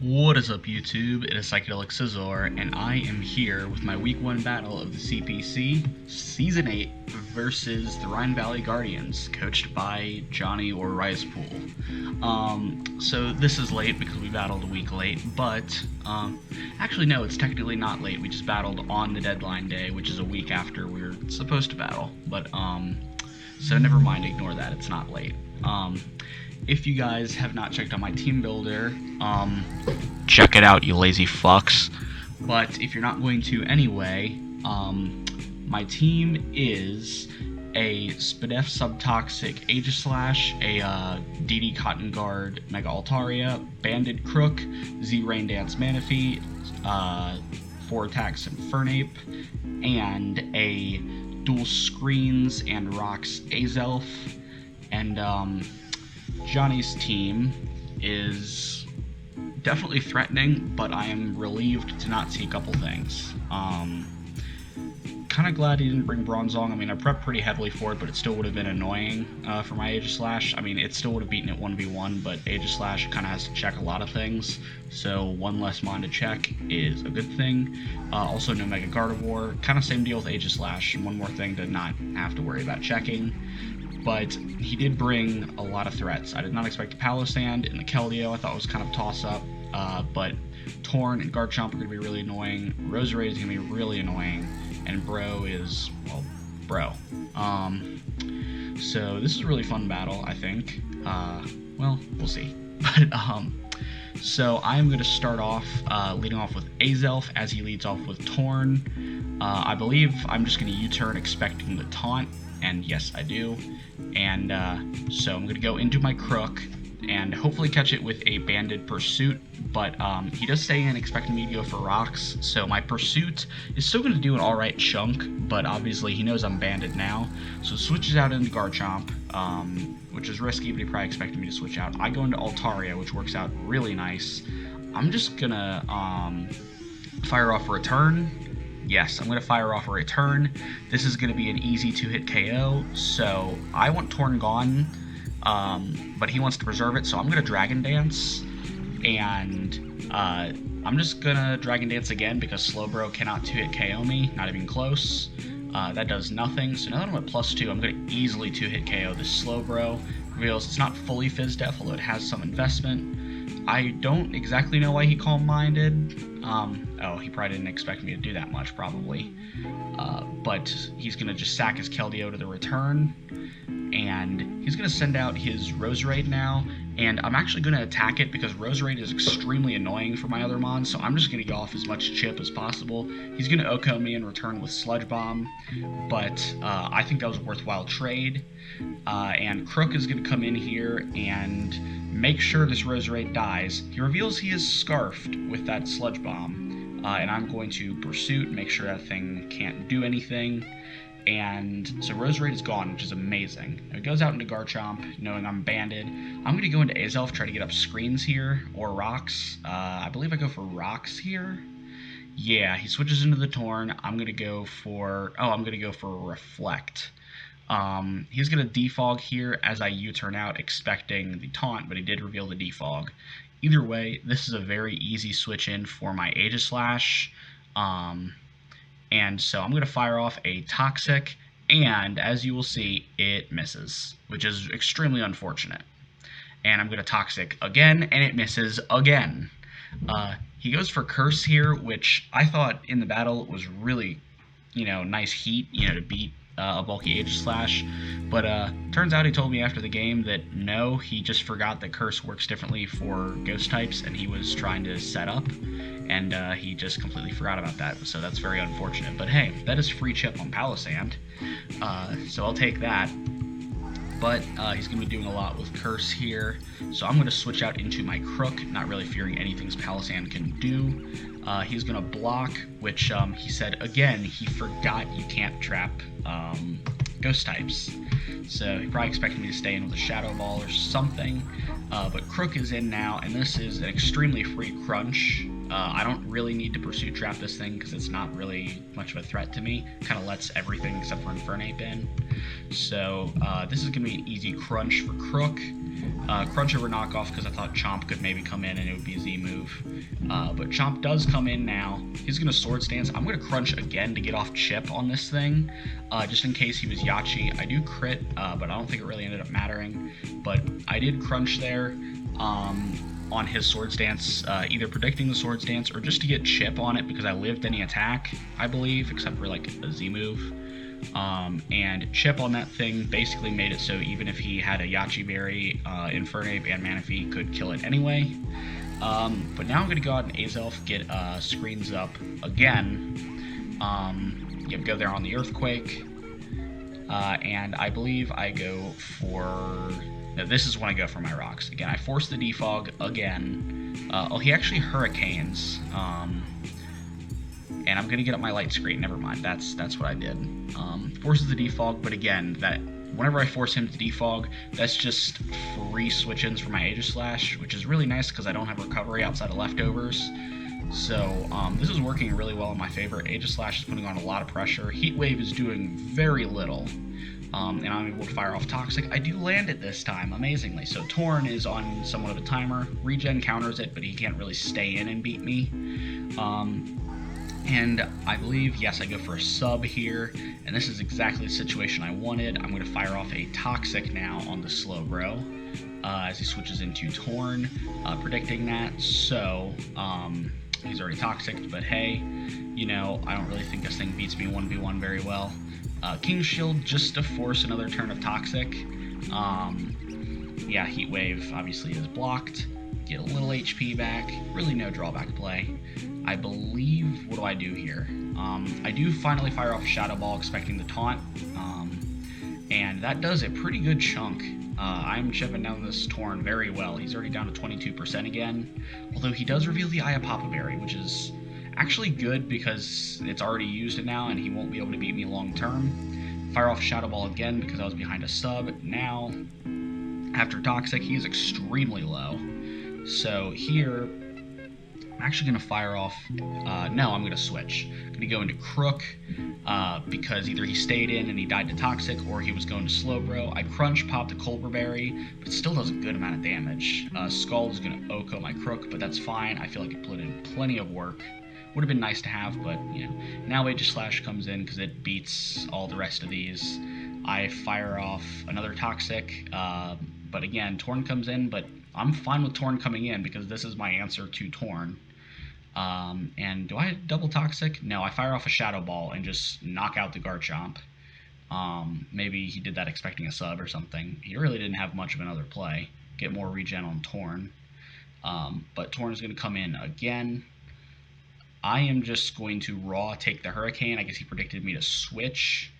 What is up, YouTube? It is Psychedelic Scizor, and I am here with my Week 1 battle of the CPC Season 8 versus the Rhine Valley Guardians, coached by Johnny or Risepool. So this is late because we battled a week late, but actually no, it's technically not late. We just battled on the deadline day, which is a week after we were supposed to battle. But so never mind, ignore that. It's not late. If you guys have not checked out my team builder, check it out, you lazy fucks. But if you're not going to anyway, my team is a Spadef Subtoxic AEGISLASH, a DD Cotton Guard Mega Altaria, Banded Crook, Z Rain Dance Manaphy, 4 attacks Infernape, and a Dual Screens and Rocks Azelf. And Johnny's team is definitely threatening, but I am relieved to not see a couple things. Kind of glad he didn't bring Bronzong. I mean, I prepped pretty heavily for it, but it still would have been annoying for my Aegislash. I mean, it still would have beaten it 1v1, but Aegislash kind of has to check a lot of things, so one less mon to check is a good thing. Also, no Mega Gardevoir. Kind of same deal with Aegislash. One more thing to not have to worry about checking. But he did bring a lot of threats. I did not expect a Palossand, and the Keldeo I thought was kind of toss-up, but Torn and Garchomp are going to be really annoying, Roserade is going to be really annoying, and Bro is, well, Bro. So this is a really fun battle, I think. Well, we'll see. But, so I'm going to start off leading off with Azelf as he leads off with Torn. I believe I'm just going to U-turn expecting the taunt, and yes, I do. And so I'm going to go into my Crook and hopefully catch it with a Banded Pursuit, but he does stay in expecting me to go for Rocks, so my Pursuit is still going to do an alright chunk, but obviously he knows I'm Banded now, so switches out into Garchomp, which is risky, but he probably expected me to switch out. I go into Altaria, which works out really nice. I'm just going to fire off a Return. Yes, I'm going to fire off a Return. This is going to be an easy 2-hit KO, so I want Torn gone, but he wants to preserve it, so I'm going to Dragon Dance, and I'm just going to Dragon Dance again because Slowbro cannot 2-hit KO me, not even close. That does nothing, so now that I'm at +2, I'm going to easily 2-hit KO this Slowbro. Reveals it's not fully Fizz Def, although it has some investment. I don't exactly know why he calm-minded. Oh, he probably didn't expect me to do that much, probably. But he's going to just sack his Keldeo to the return, and he's going to send out his Roserade now, and I'm actually going to attack it because Roserade is extremely annoying for my other mons, so I'm just going to go off as much chip as possible. He's going to Oko me in return with Sludge Bomb, but I think that was a worthwhile trade, and Crook is going to come in here and make sure this Roserade dies. He reveals he is Scarfed with that Sludge Bomb, and I'm going to Pursuit, make sure that thing can't do anything, and so Roserade is gone, which is amazing. It goes out into Garchomp, knowing I'm Banded. I'm going to go into Azelf, try to get up Screens here, or Rocks. I believe I go for Rocks here. Yeah, he switches into the Torn. I'm going to go for Reflect. He's going to Defog here as I U-turn out, expecting the taunt, but he did reveal the Defog. Either way, this is a very easy switch in for my Aegislash, and so I'm going to fire off a Toxic, and as you will see, it misses, which is extremely unfortunate. And I'm going to Toxic again, and it misses again. He goes for Curse here, which I thought in the battle was really, nice heat, to beat a bulky Aegislash, but turns out he told me after the game that no, he just forgot that Curse works differently for Ghost types, and he was trying to set up, and he just completely forgot about that, so that's very unfortunate. But hey, that is free chip on Palossand, so I'll take that. But he's going to be doing a lot with Curse here, so I'm going to switch out into my Crook, not really fearing anything Palossand can do. He's going to block, which he said, again, he forgot you can't trap Ghost types. So he probably expected me to stay in with a Shadow Ball or something, but Crook is in now, and this is an extremely free Crunch. I don't really need to Pursuit Trap this thing because it's not really much of a threat to me. Kind of lets everything except for Infernape in. So this is going to be an easy Crunch for Crook. Crunch over knockoff because I thought Chomp could maybe come in and it would be a Z move. But Chomp does come in now. He's going to Swords Dance. I'm going to Crunch again to get off Chip on this thing, just in case he was Yachi. I do crit, but I don't think it really ended up mattering. But I did Crunch there on his Swords Dance, either predicting the Swords Dance or just to get Chip on it because I lived any attack, I believe, except for like a Z move. And Chip on that thing basically made it so even if he had a Yachi Berry, Infernape, and Manaphy, he could kill it anyway. But now I'm going to go out and Azelf, get screens up again. Go there on the Earthquake. And I believe I go for... No, this is when I go for my rocks. Again, I force the Defog again. He actually Hurricanes. And I'm going to get up my light screen. Never mind. That's what I did. Forces the defog, but again, that whenever I force him to defog, that's just free switch-ins for my Aegislash, which is really nice because I don't have recovery outside of leftovers. So this is working really well in my favor. Aegislash is putting on a lot of pressure. Heat Wave is doing very little. And I'm able to fire off Toxic. I do land it this time, amazingly. So Torn is on somewhat of a timer. Regen counters it, but he can't really stay in and beat me. And I believe, yes, I go for a sub here, and this is exactly the situation I wanted. I'm going to fire off a Toxic now on the Slowbro as he switches into Torn, predicting that. So, he's already Toxic, but hey, you know, I don't really think this thing beats me 1v1 very well. King Shield just to force another turn of Toxic. Yeah, Heat Wave obviously is blocked. Get a little HP back. Really no drawback play. I believe, what do I do here? I do finally fire off Shadow Ball expecting the taunt, and that does a pretty good chunk. I'm chipping down this Torn very well. He's already down to 22% again, although he does reveal the Iapapa Berry, which is actually good because it's already used it now and he won't be able to beat me long term. Fire off Shadow Ball again because I was behind a sub. Now, after Toxic, he is extremely low. So here, I'm actually going to fire off, no, I'm going to switch. I'm going to go into Crook, because either he stayed in and he died to Toxic, or he was going to Slowbro. I Crunch, pop the Colbur Berry, but still does a good amount of damage. Skull is going to Oko my Crook, but that's fine. I feel like it put in plenty of work. Would have been nice to have, but, you know. Now Aegislash comes in because it beats all the rest of these. I fire off another Toxic, but again, Torn comes in, but I'm fine with Torn coming in because this is my answer to Torn. And do I double Toxic? No, I fire off a Shadow Ball and just knock out the Garchomp. Maybe he did that expecting a sub or something. He really didn't have much of another play. Get more regen on Torn. But Torn is going to come in again. I am just going to raw take the Hurricane. I guess he predicted me to switch.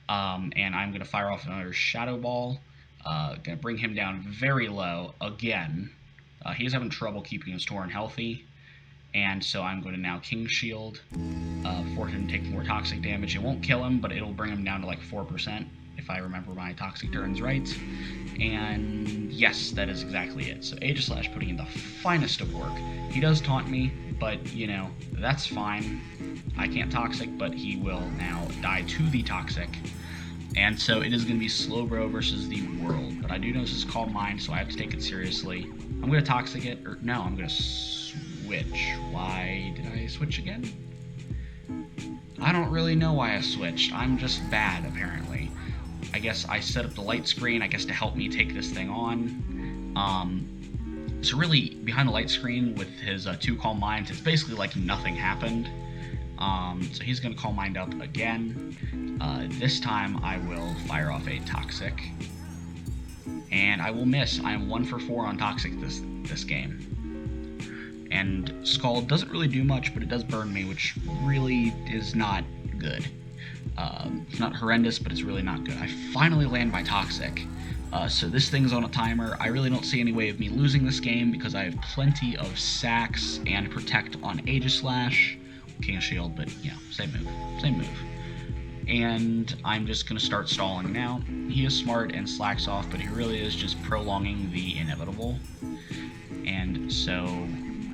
And I'm going to fire off another Shadow Ball. Going to bring him down very low again. He's having trouble keeping his Torn healthy. And so I'm going to now King Shield for him to take more Toxic damage. It won't kill him, but it'll bring him down to like 4%, if I remember my Toxic turns right. And yes, that is exactly it. So Aegislash putting in the finest of work. He does taunt me, but, you know, that's fine. I can't Toxic, but he will now die to the Toxic. And so it is going to be Slowbro versus the World. But I do know this is Calm Mind, so I have to take it seriously. I'm going to Toxic it, or no, I'm going to switch. Why did I switch again? I don't really know why I switched. I'm just bad, apparently. I guess I set up the light screen, I guess, to help me take this thing on. So really, behind the light screen with his 2 Calm Minds, it's basically like nothing happened. So he's going to Calm Mind up again. This time I will fire off a Toxic. And I will miss. I am 1 for 4 on Toxic this game. And Skull doesn't really do much, but it does burn me, which really is not good. It's not horrendous, but it's really not good. I finally land my Toxic. So this thing's on a timer. I really don't see any way of me losing this game because I have plenty of sacks and protect on Aegislash. King of Shield, but yeah, same move. And I'm just going to start stalling now. He is smart and slacks off, but he really is just prolonging the inevitable. And so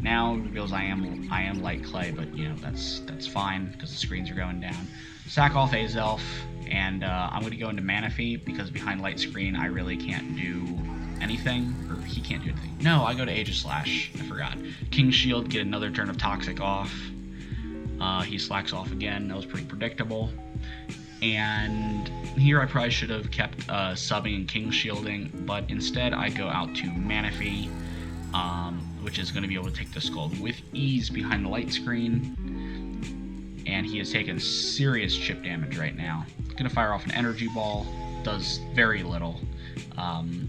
now it reveals I am light clay, but you know, that's fine because the screens are going down. Sack off Azelf, and I'm going to go into Manaphy because behind light screen I really can't do anything, or he can't do anything. No, I go to AEGISLASH. I forgot. King Shield, get another turn of Toxic off. He slacks off again. That was pretty predictable. And here I probably should have kept subbing and King Shielding, but instead I go out to Manaphy, which is going to be able to take the Scald with ease behind the light screen. And he has taken serious chip damage right now. Gonna fire off an energy ball, does very little,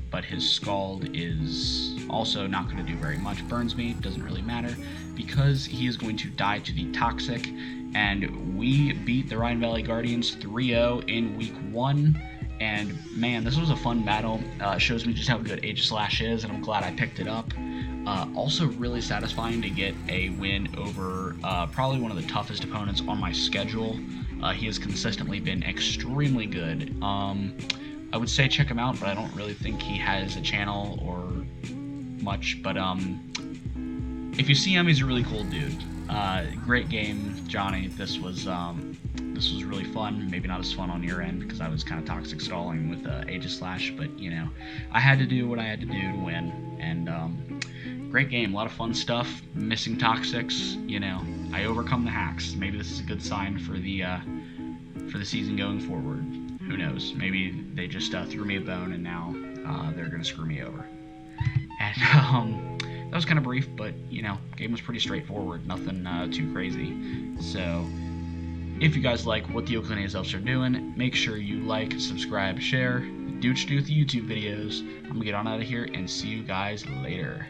but his Scald is also not going to do very much. Burns me, doesn't really matter, because he is going to die to the Toxic, and we beat the Rhine Valley Guardians 3-0 in week 1. And man, this was a fun battle. It shows me just how good AEGISLASH is, and I'm glad I picked it up. Also really satisfying to get a win over probably one of the toughest opponents on my schedule. He has consistently been extremely good. I would say check him out, but I don't really think he has a channel or much. But if you see him, he's a really cool dude. Great game, Johnny. This was really fun. Maybe not as fun on your end because I was kind of toxic stalling with AEGISLASH, but you know, I had to do what I had to do to win. And great game, a lot of fun stuff. Missing toxics, you know, I overcome the hacks. Maybe this is a good sign for the season going forward. Who knows? Maybe they just threw me a bone and now they're gonna screw me over. And that was kind of brief, but you know, game was pretty straightforward. Nothing too crazy. So if you guys like what the Oakland Azelfs are doing, make sure you like, subscribe, share, do what you do with the YouTube videos. I'm gonna get on out of here and see you guys later.